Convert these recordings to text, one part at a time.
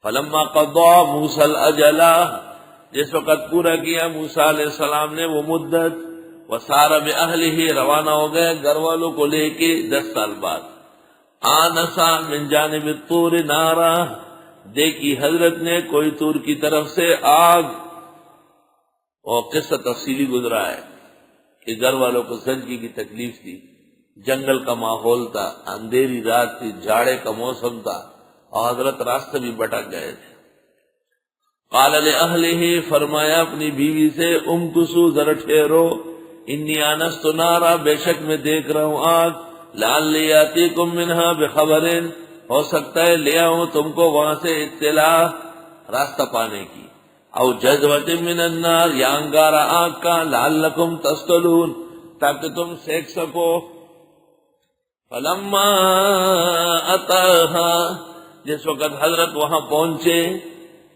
فلما قضى موسى الاجل، جس وقت پورا کیا موسیٰ علیہ السلام نے وہ مدت، وسار باہلہ، روانہ ہو گئے گھر والوں کو لے کے 10 سال بعد، آنسا من جانب الطور نارا، دیکھی حضرت نے کوئی طور کی طرف سے آگ، اور قصہ تفصیلی گزرا ہے کہ گھر والوں کو زنجی کی تکلیف تھی، جنگل کا ماحول تھا، اندھیری رات تھی، جاڑے کا موسم تھا، اور حضرت راستے بھی بھٹک گئے تھے۔ قال لأہلہ، فرمایا اپنی بیوی سے، امکثوا، ذرا ٹھہرو، انی آنست نارا، بے شک میں دیکھ رہا ہوں آگ، لعلی یاتیکم منہا بخبر، ہو سکتا ہے لے آؤں تم کو وہاں سے اطلاع راستہ پانے کی، او جذوۃ من النار، یا انگارہ آگ کا، لعلکم تصطلون، تاکہ تم سینک سکو۔ فلما اتاہا، جس وقت حضرت وہاں پہنچے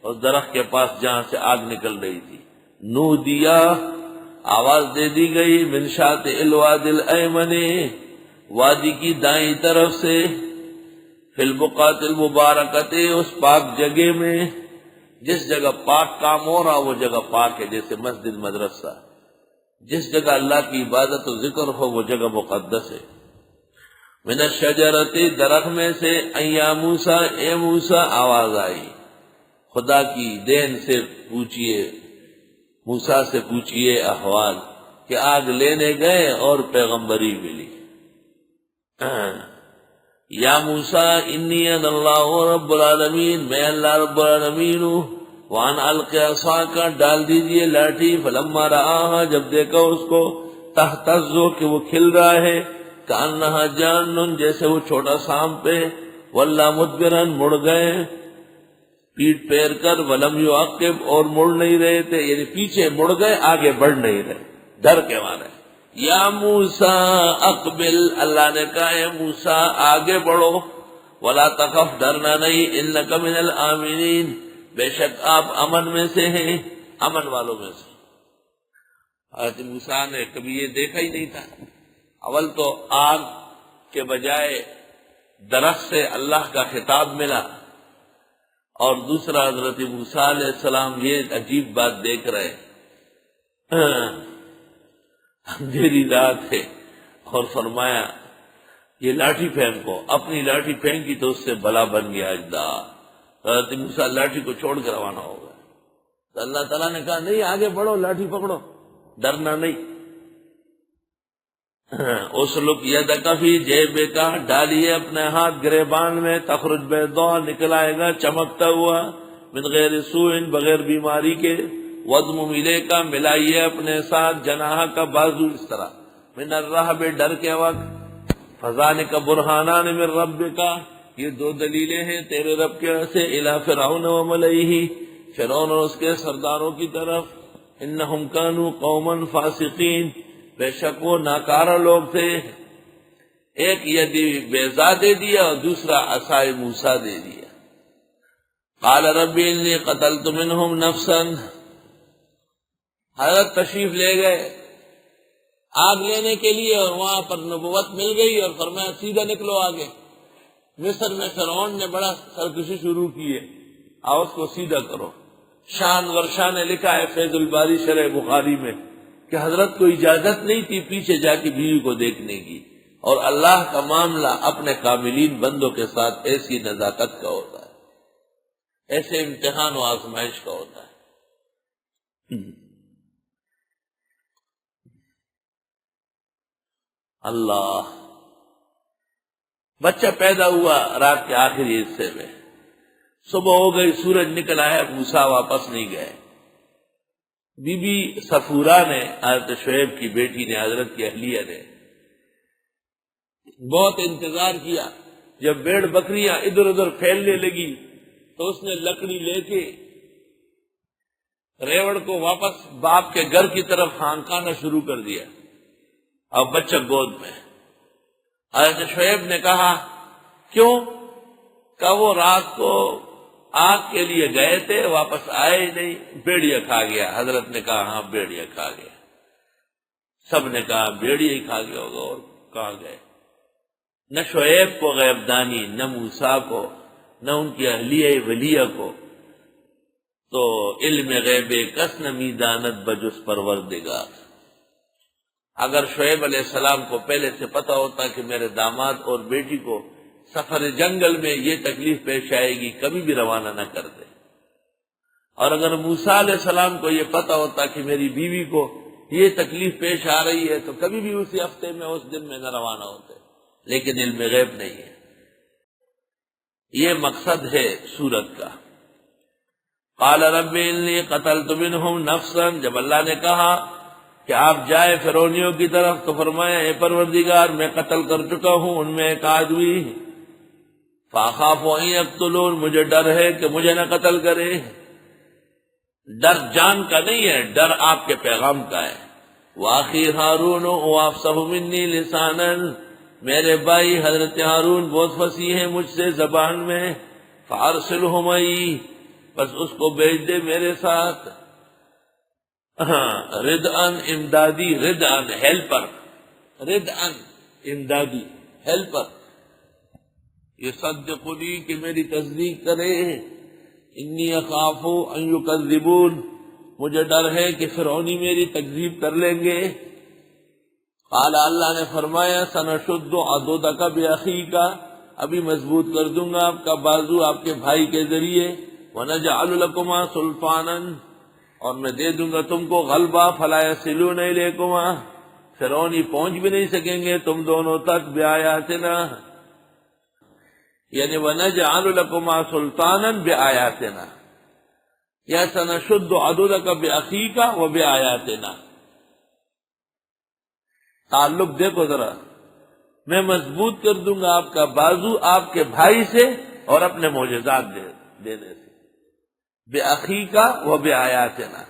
اس درخت کے پاس جہاں سے آگ نکل رہی تھی، نودیا، آواز دے دی گئی، من شاطئ الوادی الایمن، وادی کی دائیں طرف سے، فی البقعۃ المبارکۃ، اس پاک جگہ میں، جس جگہ پاک کام ہو رہا وہ جگہ پاک ہے، جیسے مسجد مدرسہ، جس جگہ اللہ کی عبادت و ذکر ہو وہ جگہ مقدس ہے۔ من الشجرۃ، درخت میں سے، یا موسیٰ، اے موسیٰ، آواز آئی، خدا کی دین سے پوچھئے، موسیٰ سے پوچھئے احوال، کہ آگ لینے گئے اور پیغمبری ملی۔ یا موسیٰ انی انا اللہ رب العالمین، میں اللہ رب العالمین ہوں، وان الق عصاک، ڈال دیجئے لاٹھی، فلما رآہا، جب دیکھا اس کو، تہتز، کہ وہ کھل رہا ہے، کانہا جان، جیسے وہ چھوٹا سانپ ہے، واللہ مدبرن، مڑ گئے پیٹ پھیر کر، ولم یعقب، اور مڑ نہیں رہے تھے، یعنی پیچھے مڑ گئے، آگے بڑھ نہیں رہے، ڈر کے مارے۔ یا موسیٰ اقبل، اللہ نے کہا اے موسیٰ آگے بڑھو، ولا تخف، ڈرنا نہیں، انک من الآمنین، بے شک آپ امن میں سے ہیں، امن والوں میں سے۔ حضرت موسیٰ نے کبھی یہ دیکھا ہی نہیں تھا، اول تو آگ کے بجائے درخت سے اللہ کا خطاب ملا، اور دوسرا حضرت موسیٰ علیہ السلام یہ عجیب بات دیکھ رہے، اندھیری رات ہے، اور فرمایا یہ لاٹھی پھینکو، اپنی لاٹھی پھینکی تو اس سے بلا بن گیا اجداد، حضرت موسیٰ لاٹھی کو چھوڑ کر روانہ ہو گئے، تو اللہ تعالیٰ نے کہا نہیں آگے بڑھو، لاٹھی پکڑو، ڈرنا نہیں۔ اسلک یدک فی جیبک، ڈالیے اپنے ہاتھ گریبان میں، تخرج بیضاء، نکل آئے گا چمکتا ہوا، من غیر سوء، بغیر بیماری کے، وضمم الیک، ملائیے اپنے ساتھ، جناح کا بازو، اس طرح، من الرہب، ڈر کے وقت، فذالک برہانان من ربک، یہ 2 دلیلیں ہیں تیرے رب کے سے، الی فرعون و ملئہ، فرعون اور اس کے سرداروں کی طرف، انہم کانوا قوما فاسقین، بے شک وہ ناکارہ لوگ تھے۔ ایک یدی بیضا دے دیا اور دوسرا عصائے موسیٰ دے دیا۔ قال رب انی قتلت منہم نفسا، حضرت تشریف لے گئے آگ لینے کے لیے، اور وہاں پر نبوت مل گئی، اور فرمایا سیدھا نکلو آگے۔ مصر میں فرعون نے بڑا سرکشی شروع کی ہے، آؤ اس کو سیدھا کرو۔ شان ورشاہ نے لکھا ہے فیض الباری شرح بخاری میں کہ حضرت کو اجازت نہیں تھی پیچھے جا کے بیوی کو دیکھنے کی، اور اللہ کا معاملہ اپنے کاملین بندوں کے ساتھ ایسی نزاکت کا ہوتا ہے، ایسے امتحان و آزمائش کا ہوتا ہے۔ اللہ، بچہ پیدا ہوا رات کے آخری حصے میں، صبح ہو گئی، سورج نکل آیا، موسیٰ واپس نہیں گئے۔ بی بی صفورہ نے، حضرت شعیب کی بیٹی نے، حضرت کی اہلیہ نے بہت انتظار کیا، جب بھیڑ بکریاں ادھر ادھر پھیلنے لگی تو اس نے لکڑی لے کے ریوڑ کو واپس باپ کے گھر کی طرف ہانکانا شروع کر دیا، اور بچہ گود میں۔ حضرت شعیب نے کہا کیوں؟ کہ وہ رات کو آگ کے لیے گئے تھے، واپس آئے ہی نہیں، بھیڑیا کھا گیا۔ حضرت نے کہا ہاں بھیڑیا کھا گیا۔ سب نے کہا بھیڑیا ہی کھا گیا ہوگا، اور کہاں گئے؟ نہ شعیب کو غیب دانی، نہ موسیٰ کو، نہ ان کی اہلیہ ولیہ کو، تو علم غیب کس نمی دانت بجس پروردگار۔ اگر شعیب علیہ السلام کو پہلے سے پتا ہوتا کہ میرے داماد اور بیٹی کو سفر جنگل میں یہ تکلیف پیش آئے گی، کبھی بھی روانہ نہ کرتے، اور اگر موسیٰ علیہ السلام کو یہ پتا ہوتا کہ میری بیوی کو یہ تکلیف پیش آ رہی ہے، تو کبھی بھی اسی ہفتے میں اس دن میں نہ روانہ ہوتے، لیکن علم غیب نہیں ہے۔ یہ مقصد ہے سورت کا۔ قال رب انی قتلت منہم نفسا، جب اللہ نے کہا کہ آپ جائے فرعونیوں کی طرف تو فرمایا اے پروردگار میں قتل کر چکا ہوں ان میں ایک آدمی، فاخاف ان یقتلون، مجھے ڈر ہے کہ مجھے نہ قتل کرے۔ ڈر جان کا نہیں ہے، ڈر آپ کے پیغام کا ہے۔ واخی ہارون وافصح منی لسانا، میرے بھائی حضرت ہارون بہت فصیح ہیں مجھ سے زبان میں، فارسلہ معی، بس اس کو بھیج دے میرے ساتھ، ردعن امدادی، ردعن ہیلپر، ردعن امدادی ہیلپر، یہ صدقنی کہ میری تصدیق کرے، انی اخاف ان یکذبون، مجھے ڈر ہے کہ فرعونی میری تکذیب کر لیں گے۔ قال، اللہ نے فرمایا سنشد عضدک باخیک، ابھی مضبوط کر دوں گا آپ کا بازو آپ کے بھائی کے ذریعے، ونجعل لکما سلطانا، اور میں دے دوں گا تم کو غلبہ، فلا یصلون الیکما، فرعونی پہنچ بھی نہیں سکیں گے تم دونوں تک، بآیاتنا، یعنی وَنَجْعَلُ لَكُمَا سُلْطَانًا بِآيَاتِنَا، یا سَنَشُدُّ عَضُدَكَ بِأَخِيكَ وَبِآيَاتِنَا، تعلق دیکھو ذرا، میں مضبوط کر دوں گا آپ کا بازو آپ کے بھائی سے اور اپنے معجزات دینے سے، بِأَخِيكَ وَبِآيَاتِنَا،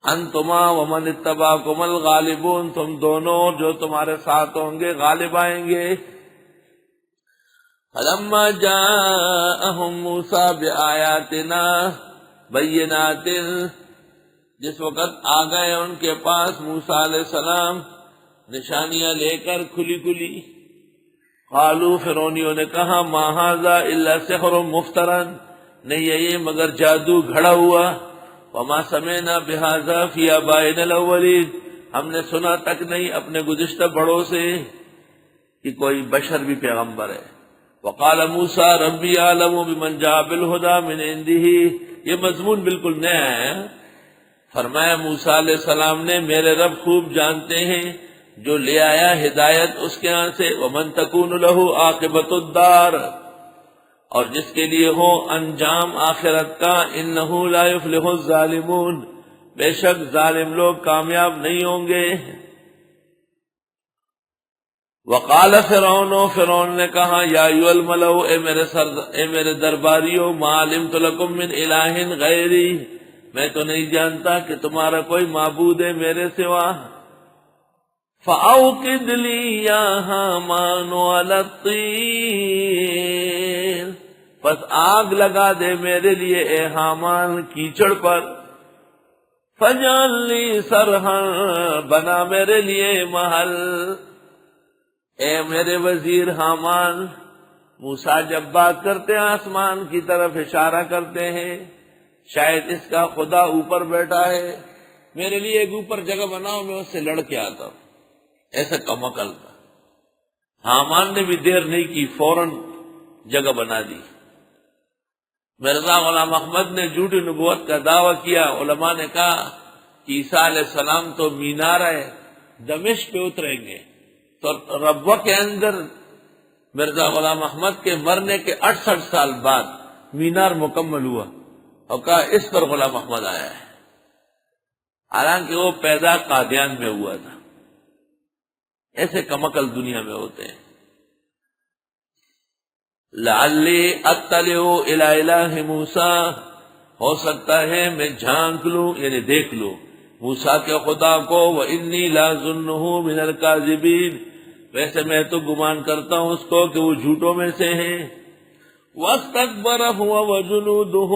انتما ومن اتبعكم الغالبون، تم دونوں جو تمہارے ساتھ ہوں گے غالب آئیں گے۔ فلما جاءهم موسیٰ بآیاتنا بینات، جس وقت آ گئے ان کے پاس موسیٰ علیہ السلام نشانیاں لے کر کھلی کھلی، قالوا، فرعونیوں نے کہا، ما ھذا الا سحر مفترا، نہیں ہے یہ مگر جادو گھڑا ہوا، وما سمعنا بھذا فی آبائنا الاولین، ہم نے سنا تک نہیں اپنے گزشتہ بڑوں سے کہ کوئی بشر بھی پیغمبر ہے۔ وقال موسیٰ ربی اعلم بمن جاء بالہدی من عنده، یہ مضمون بالکل نیا ہے۔ فرمایا موسیٰ علیہ السلام نے، میرے رب خوب جانتے ہیں جو لے آیا ہدایت اس کے ہاں سے، ومن تکون له عاقبۃ الدار، اور جس کے لیے ہو انجام آخرت کا، انہ لا یفلح الظالمون، بے شک ظالم لوگ کامیاب نہیں ہوں گے۔ وقال فرعون، فرعون نے کہا، یا ایھا الملأ، اے میرے درباریوں، ما علمت لکم من الہ غیری، میں تو نہیں جانتا کہ تمہارا کوئی معبود ہے میرے سوا، فأوقد لی یا ہامان علی الطین، پس آگ لگا دے میرے لیے اے حامان کیچڑ پر، فاجعل لی صرحا، بنا میرے لیے محل، اے میرے وزیر حامان۔ موسیٰ جب بات کرتے ہیں آسمان کی طرف اشارہ کرتے ہیں، شاید اس کا خدا اوپر بیٹھا ہے، میرے لیے ایک اوپر جگہ بناؤ میں اس سے لڑ کے آتا ہوں، ایسا کم عقل تھا۔ حامان نے بھی دیر نہیں کی، فوراً جگہ بنا دی۔ مرزا غلام احمد نے جھوٹی نبوت کا دعویٰ کیا، علماء نے کہا کہ عیسیٰ علیہ السلام تو مینار ہے دمشق پہ اتریں گے، تو ربوہ کے اندر مرزا غلام احمد کے مرنے کے 68 سال بعد مینار مکمل ہوا، اور کہا اس پر غلام احمد آیا ہے، حالانکہ وہ پیدا قادیان میں ہوا تھا۔ ایسے کمکل دنیا میں ہوتے ہیں۔ لعلی اطلع الی الہ موسیٰ، ہو سکتا ہے میں جھانک لوں یعنی دیکھ لوں موسیٰ کے خدا کو، وانی لاظنہ من الکاذبین، ویسے میں تو گمان کرتا ہوں اس کو کہ وہ جھوٹوں میں سے ہیں۔ واستکبر هو وجنودہ،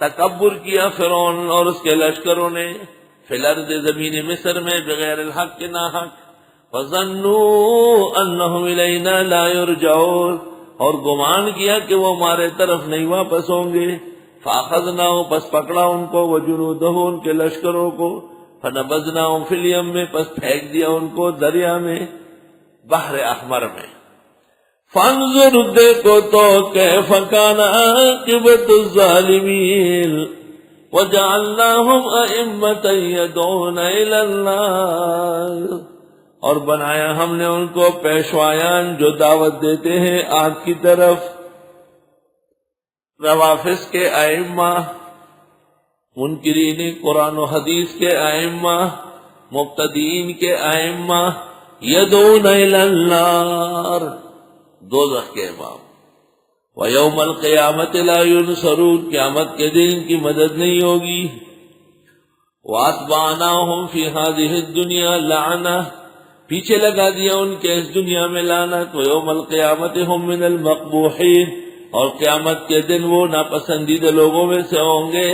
تکبر کیا فرعون اور اس کے لشکروں نے، فی الارض، زمین مصر میں، بغیر الحق کے ناحق، فَظَنُّوا أَنَّهُمْ إِلَيْنَا لَا يُرْجَعُونَ، اور گمان کیا کہ وہ ہمارے طرف نہیں واپس ہوں گے. فَأَخَذْنَاهُمْ، پس پکڑا ان کو، وَجُنُودَهُ، ان کے لشکروں کو، فَنَبَذْنَاهُمْ فِي الْيَمِّ، پس پھینک دیا ان کو دریا میں، بحر احمر میں. فانظر، دیکھو تو کیف کان عاقبۃ الظالمین، وجعلناہم ائمۃ یدعون الی النار، اور بنایا ہم نے ان کو پیشوایان جو دعوت دیتے ہیں آگ کی طرف. روافض کے ائمہ، منکرین قرآن و حدیث کے ائمہ، مبتدئین کے ائمہ، یدعون الی النار، دوزخ کے امام. وَيَوْمَ الْقِيَامَةِ لَا يُنصَرُونَ، قیامت کے دن ان کی مدد نہیں ہوگی. وَأَتْبَعْنَاهُمْ فِي هَذِهِ الدُّنْيَا لَعْنَةً، پیچھے لگا دیا ان کے اس دنیا میں لعنت. وَيَوْمَ الْقِيَامَةِ هُمْ مِنَ الْمَقْبُوحِينَ، اور قیامت کے دن وہ ناپسندیدہ لوگوں میں سے ہوں گے.